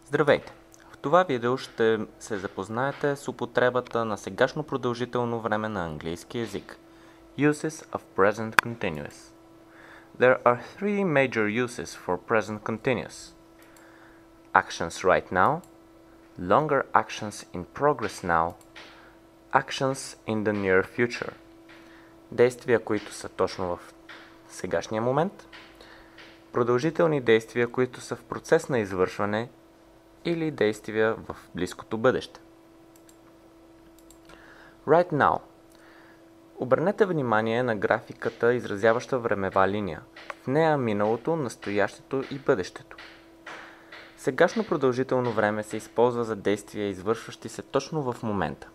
Здравейте! В това видео ще се запознаете с употребата на сегашно продължително време на английски език. Uses of present continuous. There are three major uses for present continuous. Actions right now, longer actions in progress now, actions in the near future. Действия, които са точно в сегашния момент, продължителни действия, които са в процес на извършване или действия в близкото бъдеще. Right now. Обърнете внимание на графиката, изразяваща времева линия. В нея миналото, настоящето и бъдещето. Сегашно продължително време се използва за действия, извършващи се точно в момента.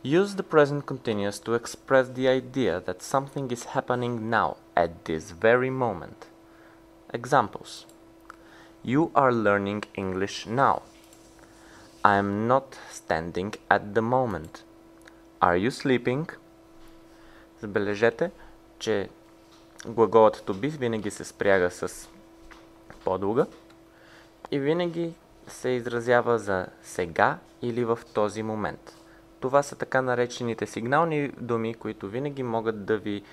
Use the present continuous to express the idea that something is happening now, at this very moment. Examples. You are learning English now. I am not standing at the moment. Are you sleeping? Забележете, че глаголът to be винаги се спряга с подлога и винаги се изразява за сега или в този момент. Това са така наречените сигнални думи, които винаги могат да ви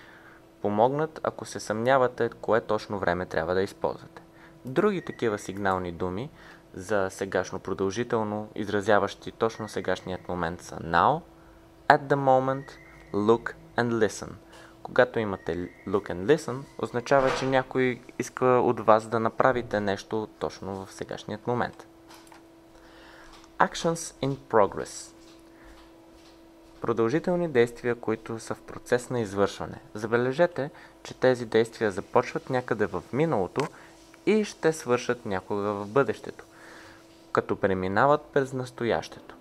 помогнат, ако се съмнявате кое точно време трябва да използвате. Други такива сигнални думи за сегашно продължително, изразяващи точно сегашният момент са now, at the moment, look and listen. Когато имате look and listen, означава, че някой иска от вас да направите нещо точно в сегашният момент. Actions in progress. Продължителни действия, които са в процес на извършване. Забележете, че тези действия започват някъде в миналото и ще свършат някога в бъдещето, като преминават през настоящето.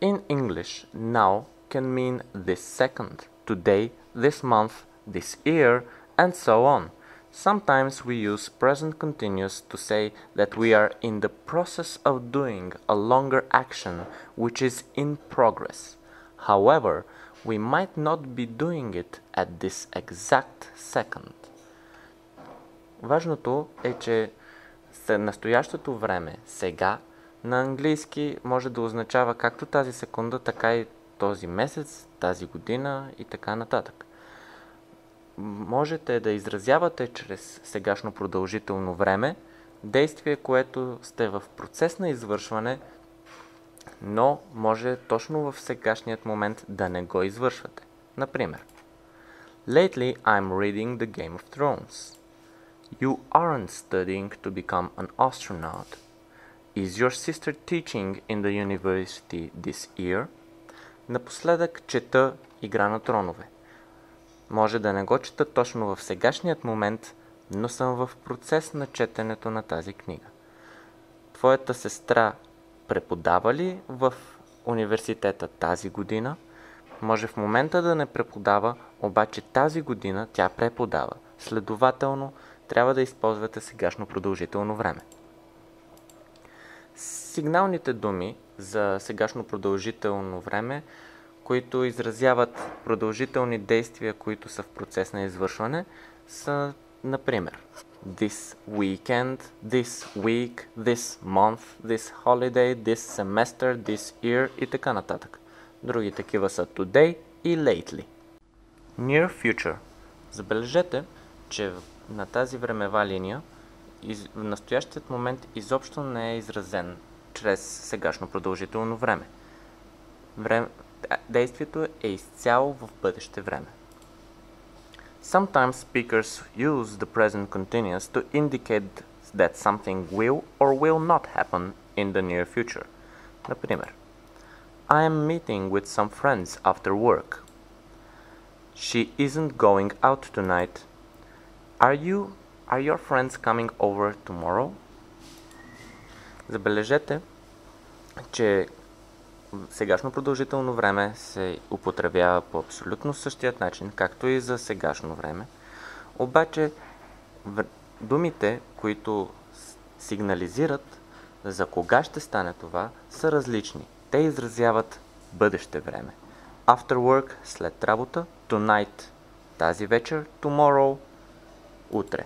In English, now can mean this second, today, this month, this year, and so on. Sometimes we use present continuous to say that we are in the process of doing a longer action which is in progress. However, we might not be doing it at this exact second. Важното е, че настоящото време, сега, на английски може да означава както тази секунда, така и този месец, тази година и така нататък. Можете да изразявате чрез сегашно продължително време действие, което сте в процес на извършване, но може точно в сегашният момент да не го извършвате. Например, Lately I'm reading the Game of Thrones. You aren't studying to become an astronaut. Is your sister teaching in the university this year? Напоследък чета Игра на тронове. Може да не го чета точно в сегашният момент, но съм в процес на четенето на тази книга. Твоята сестра преподава ли в университета тази година? Може в момента да не преподава, обаче тази година тя преподава. Следователно, трябва да използвате сегашно продължително време. Сигналните думи за сегашно продължително време, които изразяват продължителни действия, които са в процес на извършване, са, например, this weekend, this week, this month, this holiday, this semester, this year и така нататък. Други такива са today и lately. Near future. Забележете, че на тази времева линия в настоящият момент изобщо не е изразен чрез сегашно продължително време. Действието е изцяло в бъдеще време. Sometimes speakers use the present continuous to indicate that something will or will not happen in the near future. Например, I am meeting with some friends after work. She isn't going out tonight. Are your friends coming over tomorrow? Забележете, че сегашно продължително време се употребява по абсолютно същият начин, както и за сегашно време. Обаче думите, които сигнализират за кога ще стане това, са различни. Те изразяват бъдеще време. After work, след работа, tonight, тази вечер, tomorrow, утре.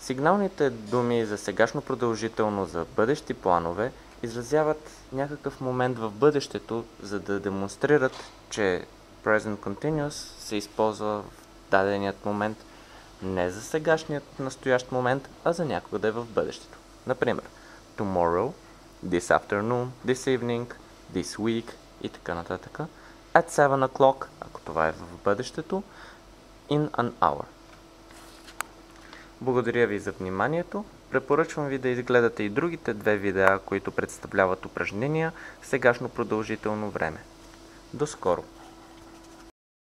Сигналните думи за сегашно продължително за бъдещи планове изразяват някакъв момент в бъдещето, за да демонстрират, че Present Continuous се използва в даденият момент не за сегашният настоящ момент, а за някога в бъдещето. Например, tomorrow, this afternoon, this evening, this week и така нататък. At 7 o'clock, ако това е в бъдещето, in an hour. Благодаря ви за вниманието. Препоръчвам ви да изгледате и другите две видеа, които представляват упражнения в сегашно продължително време. До скоро!